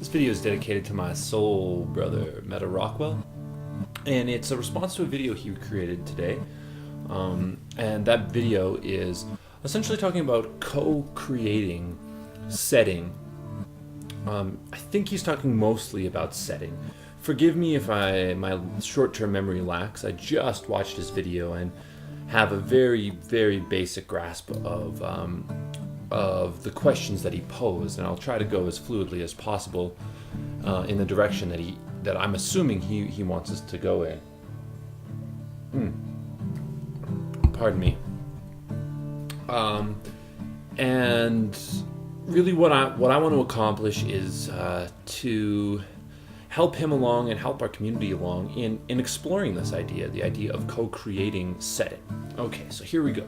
This video is dedicated to my soul brother, Meta Rockwell, and it's a response to a video he created today. And that video is essentially talking about co-creating setting. I think he's talking mostly about setting. Forgive me if my short-term memory lacks. I just watched his video and have a very, very basic grasp of the questions that he posed, and I'll try to go as fluidly as possible in the direction that I'm assuming he wants us to go in. Pardon me. And really what I want to accomplish is to help him along and help our community along in exploring this idea, the idea of co-creating setting. Okay, so here we go.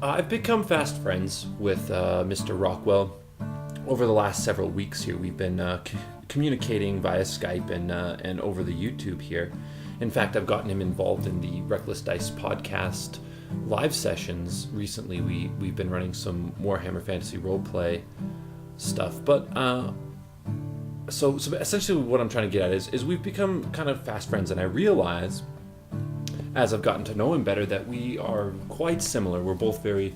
I've become fast friends with Mr. Rockwell over the last several weeks here. We've been communicating via Skype and over the YouTube here. In fact, I've gotten him involved in the Reckless Dice podcast live sessions recently. We've been running some Warhammer Fantasy roleplay stuff, but so essentially what I'm trying to get at is we've become kind of fast friends, and I realize as I've gotten to know him better that we are quite similar. We're both very,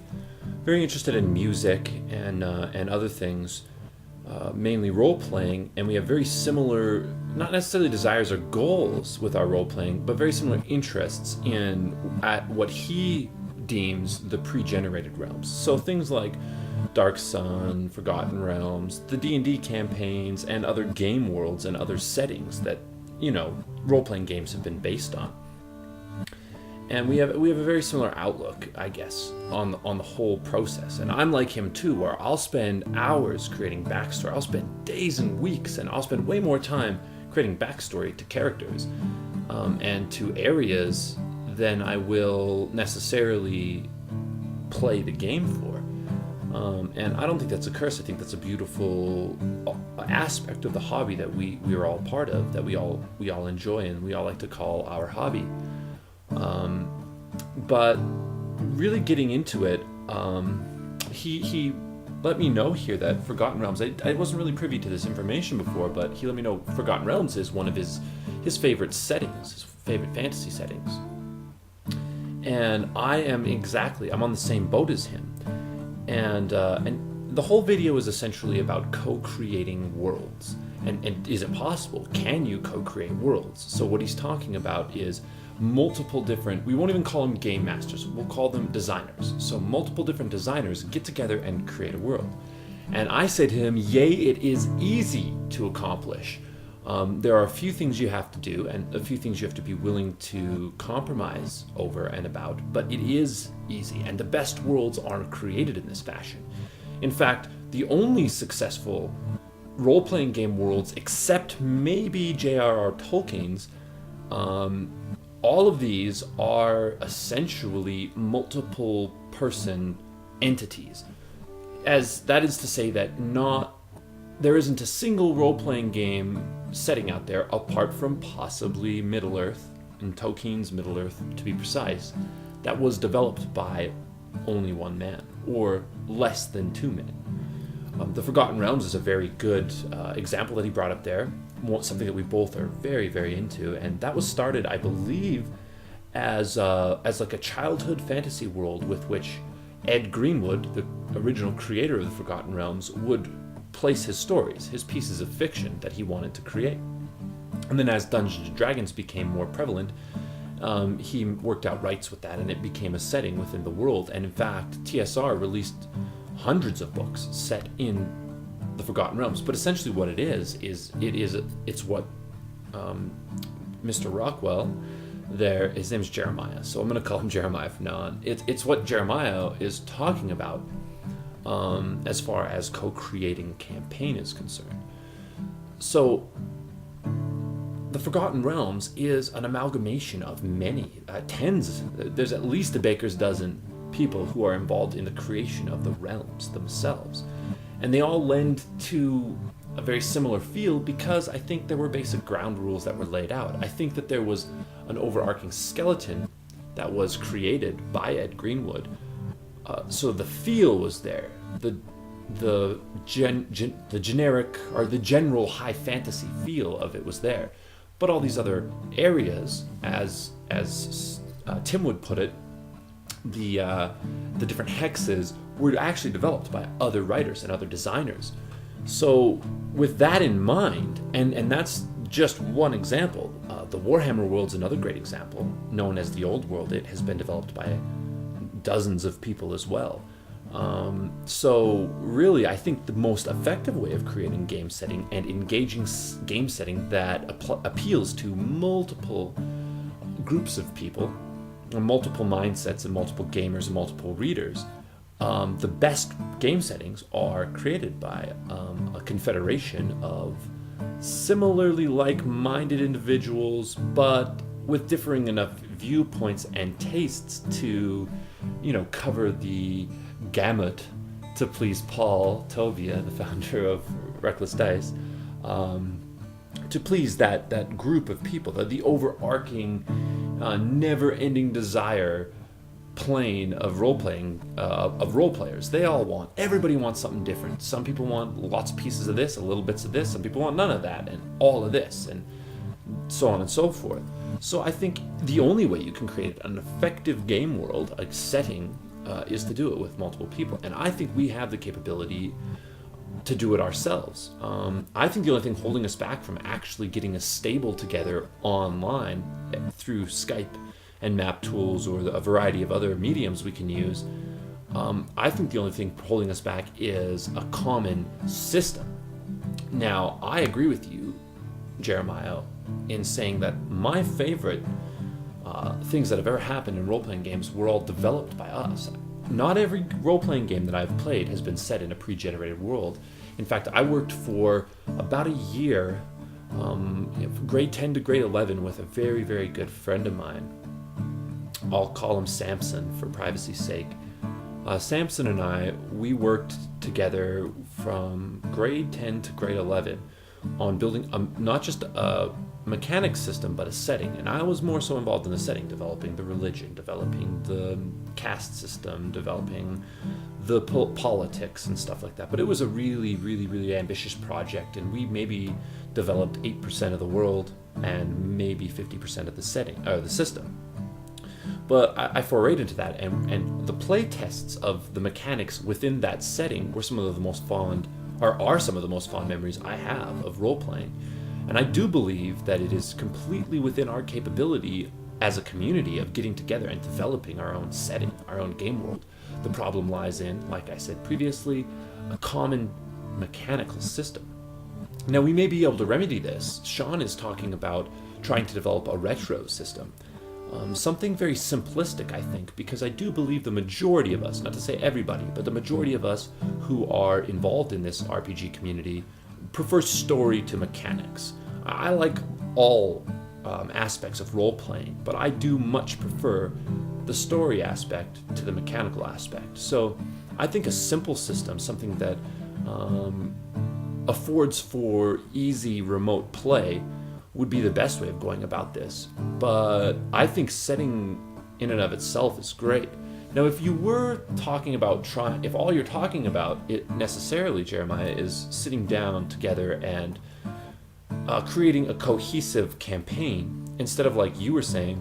very interested in music and other things, mainly role-playing, and we have very similar, not necessarily desires or goals with our role-playing, but very similar interests at what he deems the pre-generated realms. So things like Dark Sun, Forgotten Realms, the D&D campaigns, and other game worlds and other settings that, role-playing games have been based on. And we have a very similar outlook, I guess, on the whole process. And I'm like him too, where I'll spend hours creating backstory. I'll spend days and weeks, and I'll spend way more time creating backstory to characters and to areas than I will necessarily play the game for. And I don't think that's a curse. I think that's a beautiful aspect of the hobby that we are all part of, that we all enjoy, and we all like to call our hobby. But really getting into it, he let me know here that Forgotten Realms, I wasn't really privy to this information before, but he let me know Forgotten Realms is one of his favorite settings, his favorite fantasy settings. And I'm on the same boat as him. And the whole video is essentially about co-creating worlds. And is it possible? Can you co-create worlds? So what he's talking about is multiple different, we won't even call them game masters, we'll call them designers. So multiple different designers get together and create a world. And I say to him, yay, it is easy to accomplish. There are a few things you have to do and a few things you have to be willing to compromise over and about, but it is easy, and the best worlds aren't created in this fashion. In fact, the only successful role-playing game worlds, except maybe J.R.R. Tolkien's, all of these are essentially multiple person entities. As that is to say that there isn't a single role-playing game setting out there, apart from possibly Middle-earth, and Tolkien's Middle-earth to be precise, that was developed by only one man, or less than 2 men. The Forgotten Realms is a very good example that he brought up there, something that we both are very, very into, and that was started, I believe, as like a childhood fantasy world with which Ed Greenwood, the original creator of the Forgotten Realms, would place his stories, his pieces of fiction that he wanted to create. And then as Dungeons & Dragons became more prevalent, he worked out rights with that, and it became a setting within the world. And in fact, TSR released hundreds of books set in the Forgotten Realms. But essentially what it's what Mr. Rockwell there, his name's Jeremiah, so I'm going to call him Jeremiah from now on. It's what Jeremiah is talking about as far as co-creating campaign is concerned. So the Forgotten Realms is an amalgamation of many, tens, there's at least a baker's dozen people who are involved in the creation of the realms themselves. And they all lend to a very similar feel because I think there were basic ground rules that were laid out. I think that there was an overarching skeleton that was created by Ed Greenwood. So the feel was there. the generic or the general high fantasy feel of it was there, but all these other areas, as Tim would put it, the different hexes were actually developed by other writers and other designers. So with that in mind, and that's just one example. The Warhammer world's another great example, known as the Old World. It has been developed by dozens of people as well. So really, I think the most effective way of creating game setting and engaging game setting that appeals to multiple groups of people, or multiple mindsets and multiple gamers and multiple readers, the best game settings are created by a confederation of similarly like-minded individuals, but with differing enough viewpoints and tastes to, cover the gamut to please Paul Tovia, the founder of Reckless Dice, to please that group of people, the overarching, never-ending desire plane of role players. Everybody wants something different. Some people want lots of pieces of this, a little bits of this. Some people want none of that and all of this, and so on and so forth. So I think the only way you can create an effective game world, a setting, is to do it with multiple people. And I think we have the capability to do it ourselves. I think the only thing holding us back from actually getting a stable together online through Skype and map tools or a variety of other mediums we can use, I think the only thing holding us back is a common system. Now, I agree with you, Jeremiah, in saying that my favorite things that have ever happened in role-playing games were all developed by us. Not every role-playing game that I've played has been set in a pre-generated world. In fact, I worked for about a year, grade 10 to grade 11, with a very, very good friend of mine. I'll call him Samson for privacy's sake. Samson and I, we worked together from grade 10 to grade 11 on building not just a mechanic system, but a setting. And I was more so involved in the setting, developing the religion, developing the caste system, developing the politics and stuff like that. But it was a really, really, really ambitious project, and we maybe developed 8% of the world and maybe 50% of the setting, or the system. But I forayed into that, and the play tests of the mechanics within that setting were some of the most fond, or are some of the most fond memories I have of role-playing. And I do believe that it is completely within our capability as a community of getting together and developing our own setting, our own game world. The problem lies in, like I said previously, a common mechanical system. Now, we may be able to remedy this. Sean is talking about trying to develop a retro system. Something very simplistic, I think, because I do believe the majority of us, not to say everybody, but the majority of us who are involved in this RPG community prefer story to mechanics. I like all aspects of role-playing, but I do much prefer the story aspect to the mechanical aspect. So I think a simple system, something that affords for easy remote play, would be the best way of going about this. But I think setting in and of itself is great. Now, if you were talking about if all you're talking about it necessarily, Jeremiah, is sitting down together and creating a cohesive campaign, instead of, like you were saying,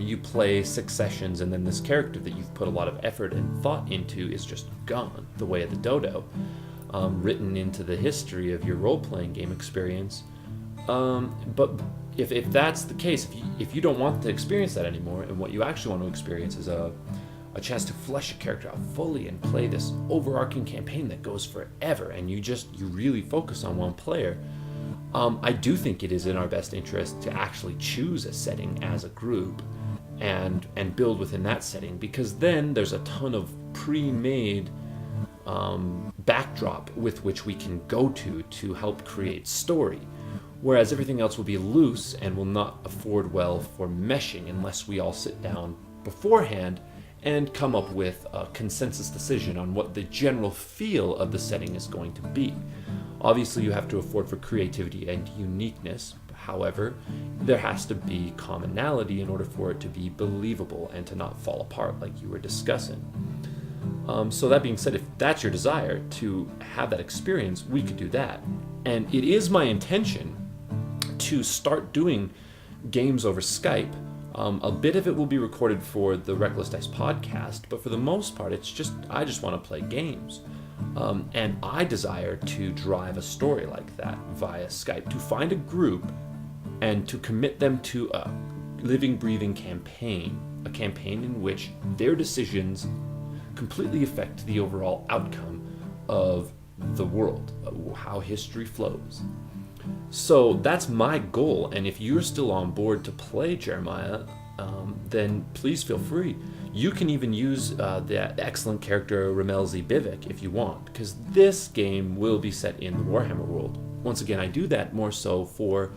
you play 6 sessions and then this character that you've put a lot of effort and thought into is just gone, the way of the dodo, written into the history of your role-playing game experience. But if that's the case, if you don't want to experience that anymore, and what you actually want to experience is a chance to flesh a character out fully and play this overarching campaign that goes forever, and you really focus on one player, I do think it is in our best interest to actually choose a setting as a group and build within that setting, because then there's a ton of pre-made backdrop with which we can go to help create story. Whereas everything else will be loose and will not afford well for meshing unless we all sit down beforehand and come up with a consensus decision on what the general feel of the setting is going to be. Obviously, you have to afford for creativity and uniqueness. However, there has to be commonality in order for it to be believable and to not fall apart like you were discussing. So that being said, if that's your desire to have that experience, we could do that. And it is my intention to start doing games over Skype. A bit of it will be recorded for the Reckless Dice podcast, but for the most part, I just want to play games. And I desire to drive a story like that via Skype, to find a group and to commit them to a living, breathing campaign, a campaign in which their decisions completely affect the overall outcome of the world, how history flows. So that's my goal, and if you're still on board to play Jeremiah, then please feel free. You can even use the excellent character Ramelzi Bivik if you want, because this game will be set in the Warhammer world. Once again, I do that more so for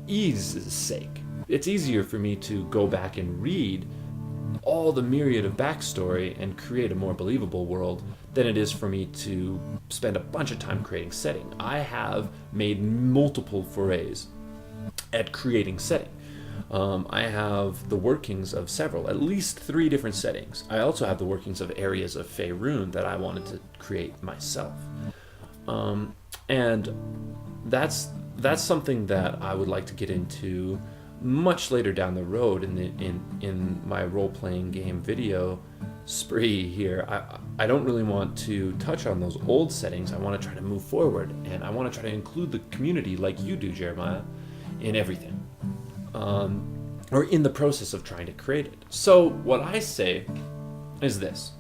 ease's sake. It's easier for me to go back and read all the myriad of backstory and create a more believable world than it is for me to spend a bunch of time creating setting. I have made multiple forays at creating setting. I have the workings of at least 3 different settings. I also have the workings of areas of Faerun that I wanted to create myself. And that's something that I would like to get into much later down the road in my role-playing game video spree here. I don't really want to touch on those old settings. I want to try to move forward, and I want to try to include the community like you do, Jeremiah, in everything, or in the process of trying to create it. So what I say is this: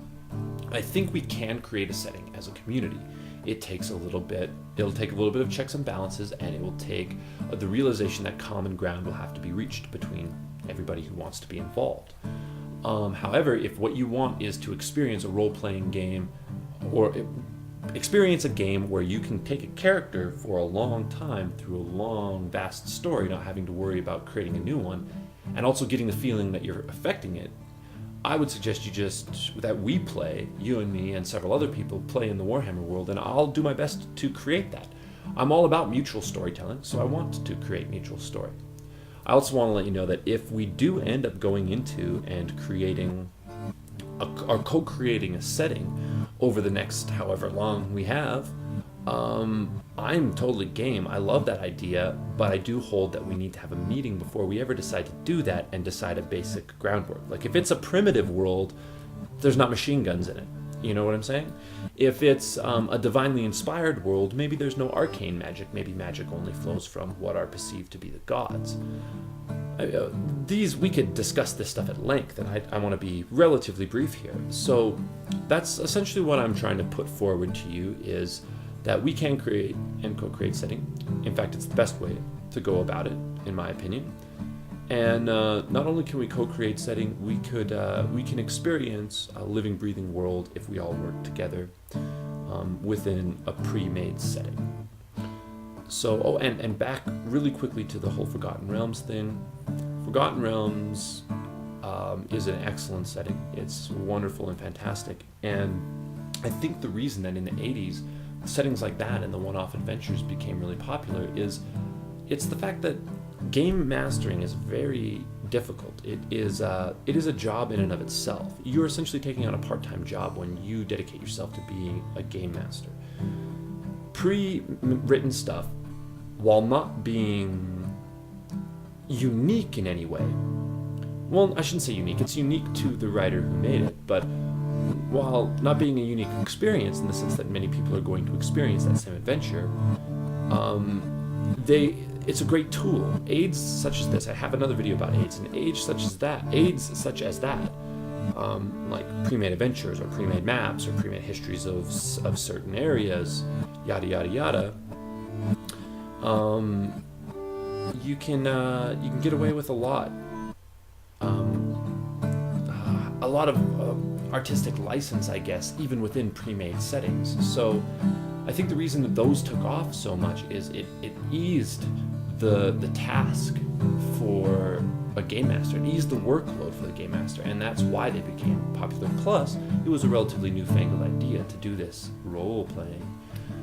I think we can create a setting as a community. It'll take a little bit of checks and balances, and it will take the realization that common ground will have to be reached between everybody who wants to be involved. However, if what you want is to experience a role-playing game, or experience a game where you can take a character for a long time through a long, vast story, not having to worry about creating a new one, and also getting the feeling that you're affecting it, I would suggest that we play, you and me and several other people play in the Warhammer world, and I'll do my best to create that. I'm all about mutual storytelling, so I want to create mutual story. I also want to let you know that if we do end up going into and creating or co-creating a setting over the next however long we have, I'm totally game. I love that idea, but I do hold that we need to have a meeting before we ever decide to do that and decide a basic groundwork. Like, if it's a primitive world, there's not machine guns in it. You know what I'm saying? If it's a divinely inspired world, maybe there's no arcane magic. Maybe magic only flows from what are perceived to be the gods. We could discuss this stuff at length, and I want to be relatively brief here. So that's essentially what I'm trying to put forward to you, is that we can create and co-create setting. In fact, it's the best way to go about it, in my opinion. And not only can we co-create setting, we can experience a living, breathing world if we all work together within a pre-made setting. So, and back really quickly to the whole Forgotten Realms thing. Forgotten Realms is an excellent setting. It's wonderful and fantastic. And I think the reason that in the 80s, settings like that and the one-off adventures became really popular is it's the fact that game mastering is very difficult. It is a job in and of itself. You're essentially taking on a part-time job when you dedicate yourself to being a game master. Pre-written stuff, while not being unique in any way, well, I shouldn't say unique, it's unique to the writer who made it, but while not being a unique experience in the sense that many people are going to experience that same adventure, it's a great tool. Aids such as this, I have another video about aids, and aids such as that, like pre-made adventures or pre-made maps or pre-made histories of certain areas, yada yada yada. You can get away with a lot of artistic license, I guess, even within pre-made settings. So I think the reason that those took off so much is it eased the task for a game master. It eased the workload for the game master, and that's why they became popular. Plus, it was a relatively newfangled idea to do this role-playing.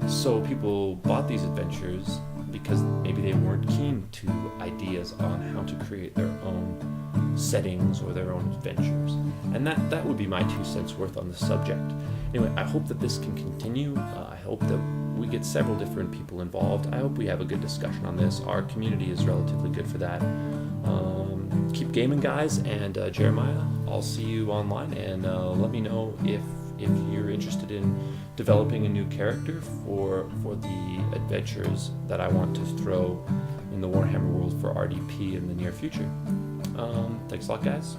So people bought these adventures, because maybe they weren't keen to ideas on how to create their own settings or their own adventures. And that would be my 2 cents worth on the subject. Anyway, I hope that this can continue. I hope that we get several different people involved. I hope we have a good discussion on this. Our community is relatively good for that. Keep gaming, guys, and Jeremiah, I'll see you online, and let me know if you're interested in developing a new character for the adventures that I want to throw in the Warhammer world for RDP in the near future. Thanks a lot, guys.